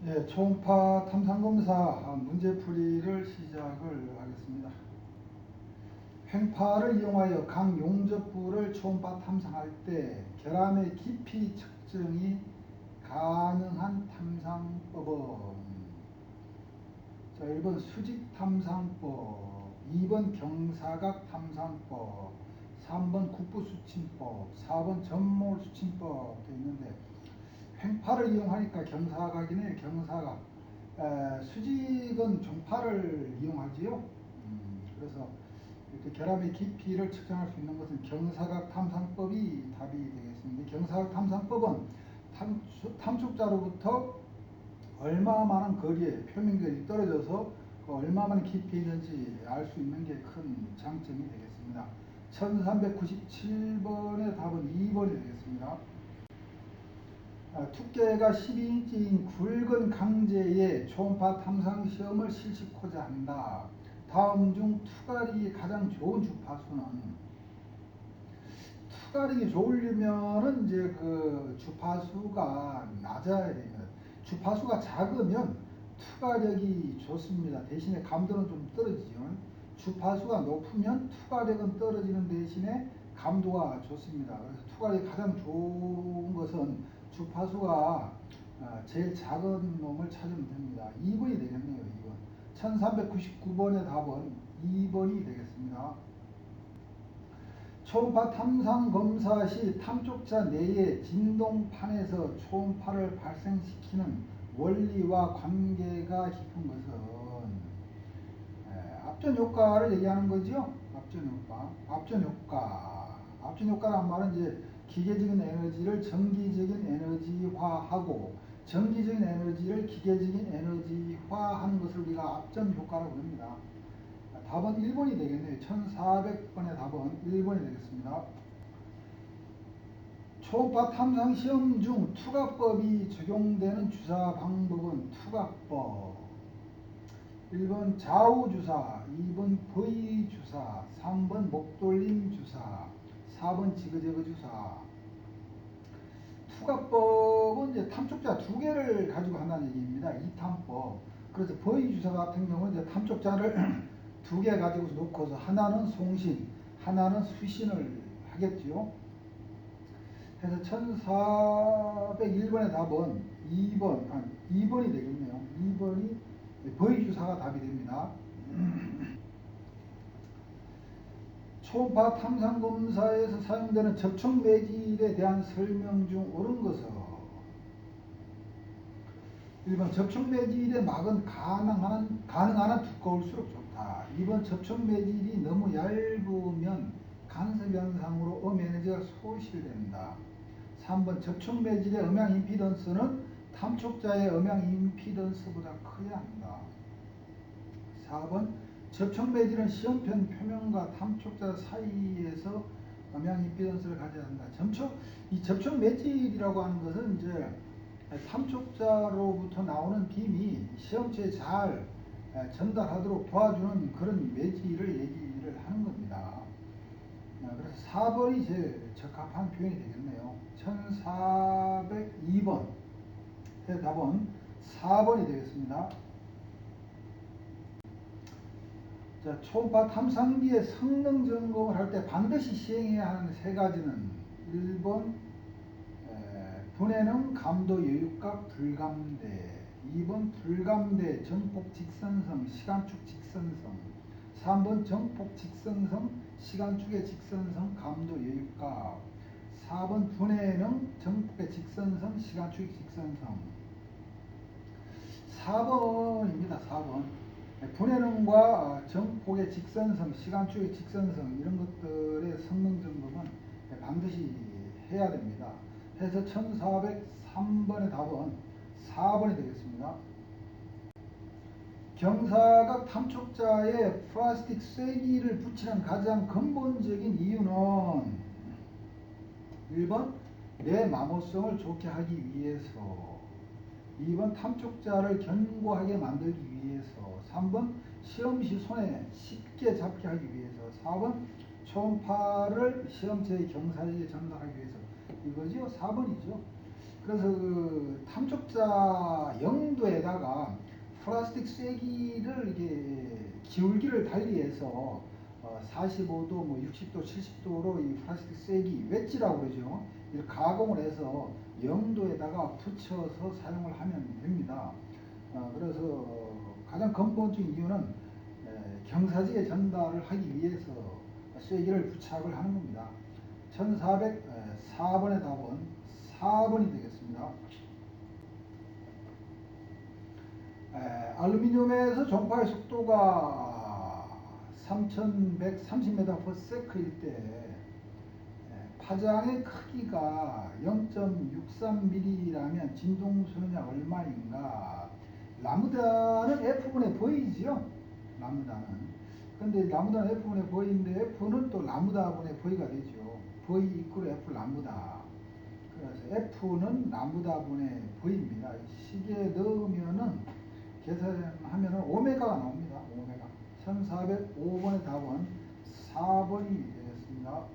예, 초음파 탐상검사 문제풀이를 시작을 하겠습니다. 횡파를 이용하여 각 용접부를 초음파 탐상할 때 결함의 깊이 측정이 가능한 탐상법은 자, 1번 수직 탐상법, 2번 경사각 탐상법, 3번 국부수침법, 4번 전몰수침법 되어 있는데 횡파를 이용하니까 경사각이네요. 경사각. 수직은 종파를 이용하지요. 그래서 이렇게 결함의 깊이를 측정할 수 있는 것은 경사각 탐상법이 답이 되겠습니다. 경사각 탐상법은 탐축자로부터 얼마만한 거리에 표면결이 떨어져서 얼마만한 깊이에 있는지 알 수 있는 게 큰 장점이 되겠습니다. 1397번의 답은 2번이 되겠습니다. 두께가 12인치인 굵은 강제에 초음파 탐상 시험을 실시코자 한다. 다음 중 투과력이 가장 좋은 주파수는 투과력이 좋으려면은 이제 그 주파수가 낮아야 됩니다. 주파수가 작으면 투과력이 좋습니다. 대신에 감도는 좀 떨어지죠. 주파수가 높으면 투과력은 떨어지는 대신에 감도가 좋습니다. 그래서 투과력이 가장 좋은 것은 주파수가 제일 작은 놈을 찾으면 됩니다. 2번이 되겠네요. 2번. 1399번의 답은 2번이 되겠습니다. 초음파 탐상 검사 시 탐촉자 내의 진동판에서 초음파를 발생시키는 원리와 관계가 깊은 것은 앞전 효과를 얘기하는 거죠. 앞전 효과. 앞전 효과. 앞전 효과란 말은 이제 기계적인 에너지를 전기적인 에너지화하고 전기적인 에너지를 기계적인 에너지화하는 것을 우리가 앞전 효과라고 합니다. 답은 1번이 되겠네요. 1400번의 답은 1번이 되겠습니다. 초음파 탐상 시험 중 투과법이 적용되는 주사 방법은 투과법. 1번 좌우주사, 2번 V주사, 3번 목돌림 주사, 4번 지그재그 주사. 투과법은 이제 탐촉자 두 개를 가지고 한다는 얘기입니다. 이탐법. 그래서 V주사 같은 경우는 이제 탐촉자를 두 개 가지고 놓고서 하나는 송신, 하나는 수신을 하겠죠. 그래서 1401번의 답은 2번이 되겠네요. 2번이 V주사가 답이 됩니다. 초음파 탐상검사에서 사용되는 접촉 매질에 대한 설명 중 옳은 것은 1번 접촉 매질의 막은 가능한 한 두꺼울수록 좋다. 2번 접촉 매질이 너무 얇으면 간섭 현상으로 에너지가 소실된다. 3번 접촉 매질의 음향 임피던스는 탐촉자의 음향 임피던스보다 커야 한다. 4번 접촉 매질은 시험편 표면과 탐촉자 사이에서 음향 임피던스를 가져야 한다. 이 접촉 매질이라고 하는 것은 이제 탐촉자로부터 나오는 빔이 시험체에 잘 전달하도록 도와주는 그런 매질을 얘기를 하는 겁니다. 그래서 4번이 제일 적합한 표현이 되겠네요. 1402번 답은 4번이 되겠습니다. 자, 초음파 탐상기의 성능 점검을 할 때 반드시 시행해야 하는 세 가지는 1번 분해능 감도 여유각 불감대, 2번 불감대 정폭 직선성 시간축 직선성, 3번 정폭 직선성 시간축의 직선성 감도 여유각, 4번 분해능 정폭의 직선성 시간축의 직선성. 4번입니다. 4번. 분해능과 정폭의 직선성, 시간축의 직선성 이런 것들의 성능 점검은 반드시 해야 됩니다. 그래서 1403번의 답은 4번이 되겠습니다. 경사각 탐촉자에 플라스틱 쐐기를 붙이는 가장 근본적인 이유는 1번 내 마모성을 좋게 하기 위해서, 2번 탐촉자를 견고하게 만들기 위해서, 3번 시험시 손에 쉽게 잡게 하기 위해서, 4번 초음파를 시험체의 경사지에 전달하기 위해서. 이거죠? 4번이죠. 그래서 그 탐촉자 영도에다가 플라스틱 쐐기를 이게 기울기를 달리해서 45도, 뭐 60도, 70도로 이 플라스틱 쐐기 웨지라고 그러죠. 이렇게 가공을 해서 영도에다가 붙여서 사용을 하면 됩니다. 그래서 가장 근본적인 이유는 경사지에 전달을 하기 위해서 쐐기를 부착을 하는 겁니다. 1404번의 답은 4번이 되겠습니다. 알루미늄에서 종파의 속도가 3130m/s일 때 파장의 크기가 0.63mm라면 진동수는 약 얼마인가? 라무다는 F분의 V지요. 라무다는. 근데 라무다는 F분의 V인데 F는 또 라무다분의 V가 되죠. V 이퀄 F 라무다. 그래서 F는 라무다분의 V입니다. 시계에 넣으면은 계산하면은 오메가가 나옵니다. 오메가. 1405번의 답은 4번이 되겠습니다.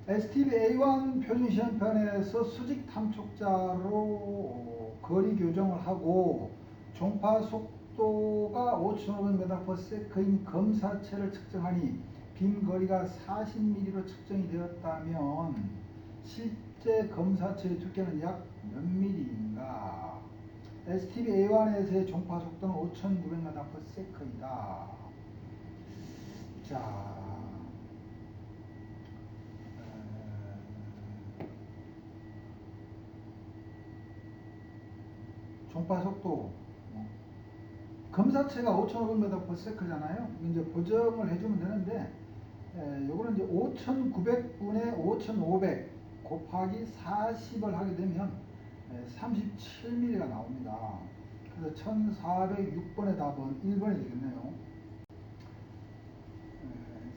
STB A1 표준 시험편에서 수직 탐촉자로 거리 교정을 하고 종파 속도가 5,500m/s인 검사체를 측정하니 빔 거리가 40mm로 측정이 되었다면 실제 검사체의 두께는 약 몇 mm인가? STB A1에서의 종파 속도는 5,900m/s이다. 자, 종파 속도 검사체가 5,500m/s잖아요. 이제 보정을 해주면 되는데 요거는 이제 5,900분의 5,500 곱하기 40을 하게 되면 37mm가 나옵니다. 그래서 1406번의 답은 1번이 되겠네요.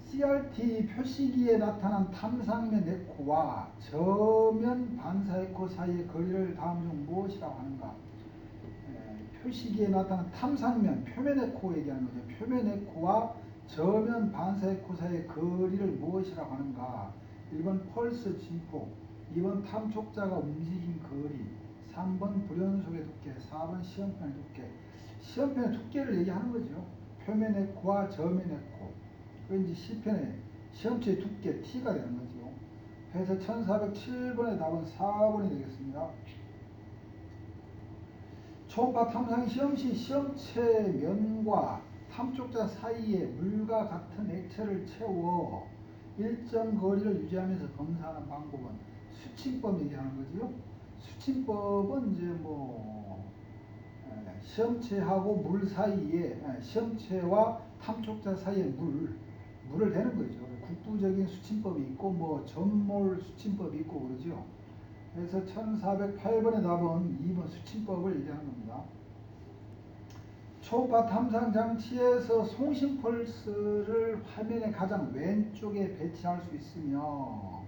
CRT 표시기에 나타난 탐상면 에코와 저면 반사 에코 사이의 거리를 다음 중 무엇이라고 하는가? 표시기에 나타난 탐상면, 표면 에코 얘기하는 거죠. 표면 에코와 저면 반사 에코 사이의 거리를 무엇이라고 하는가? 1번 펄스 진폭, 2번 탐촉자가 움직인 거리, 3번 불연속의 두께, 4번 시험편의 두께. 시험편의 두께를 얘기하는 거죠. 표면 에코와 저면 에코. 왠지 시편의 시험체의 두께 T가 되는 거죠. 그래서 1407번의 답은 4번이 되겠습니다. 초음파 탐상 시험 시 시험체 면과 탐촉자 사이에 물과 같은 액체를 채워 일정 거리를 유지하면서 검사하는 방법은 수침법 얘기하는 거죠. 수침법은 이제 뭐 시험체하고 물 사이에 시험체와 탐촉자 사이에 물을 대는 거죠. 국부적인 수침법이 있고 뭐 전몰 수침법이 있고 그러죠. 그래서 1408번의 답은 2번 수침법을 얘기하는 겁니다. 초음파 탐상 장치에서 송신 펄스를 화면의 가장 왼쪽에 배치할 수 있으며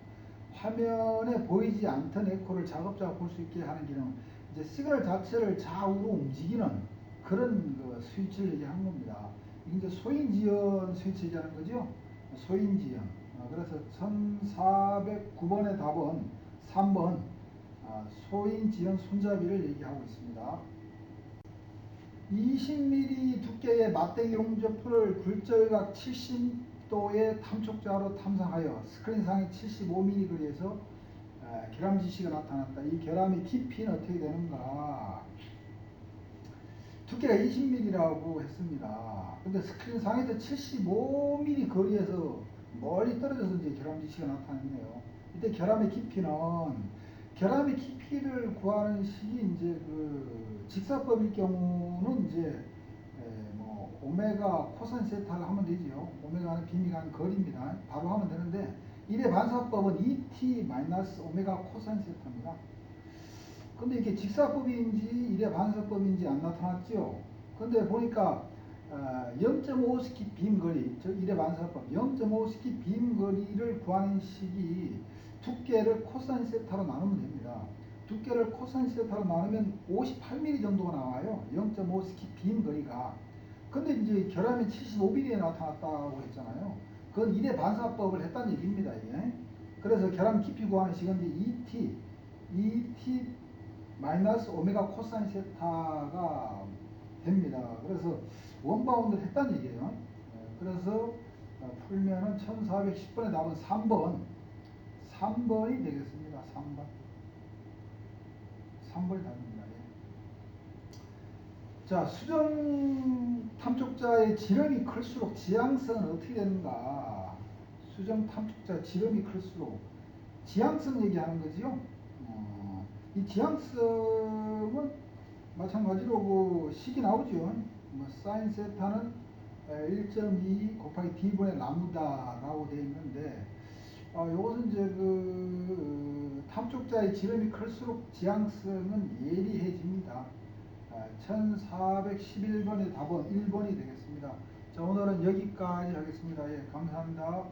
화면에 보이지 않던 에코를 작업자가 볼 수 있게 하는 기능, 이제 시그널 자체를 좌우로 움직이는 그런 그 스위치를 얘기하는 겁니다. 이게 소인지연 스위치 얘기하는 거죠. 소인지연. 그래서 1409번의 답은 3번 소인지연 손잡이를 얘기하고 있습니다. 20mm 두께의 맞대기 용접표를 굴절각 70도의 탐촉자로 탐상하여 스크린상의 75mm 거리에서 결함 지시가 나타났다. 이 결함의 깊이는 어떻게 되는가? 두께가 20mm라고 했습니다. 근데 스크린상에서 75mm 거리에서 멀리 떨어져서 이제 결함 지시가 나타났네요. 이때 결함의 깊이는 결함의 깊이를 구하는 식이 이제 그 직사법일 경우는 이제 뭐 오메가 코사인 세타를 하면 되지요. 오메가는 빔이 가는 거리입니다. 바로 하면 되는데 1의 반사법은 2t 마이너스 오메가 코사인 세타입니다. 근데 이게 직사법인지 1의 반사법인지 안 나타났죠. 근데 보니까 0.5스키 빔 거리, 즉 1의 반사법 0.5스키 빔 거리를 구하는 식이 두께를 코사인 세타로 나누면 됩니다. 두께를 코사인 세타로 나누면 58mm 정도가 나와요. 0.5스키 빔 거리가. 근데 이제 결함이 75mm에 나타났다고 했잖아요. 그건 1의 반사법을 했다는 얘기입니다. 이게. 그래서 계량 깊이 구하는 식인데 ET 마이너스 오메가 코사인 세타가 됩니다. 그래서 원바운드 했다는 얘기예요. 그래서 풀면은 1410번의 답은 3번이 되겠습니다. 3번이 답입니다. 예. 자, 수정 탐촉자의 지름이 클수록 지향성은 어떻게 되는가? 수정 탐촉자 지름이 클수록 지향성 얘기하는 거지요. 이 지향성은 마찬가지로 그 식이 나오죠. 뭐 사인 세타는 1.2 곱하기 d분의 라무다라고 되어 있는데, 이것은 이제 그 탐촉자의 지름이 클수록 지향성은 예리해집니다. 1411번의 답은 1번이 되겠습니다. 자, 오늘은 여기까지 하겠습니다. 예, 감사합니다.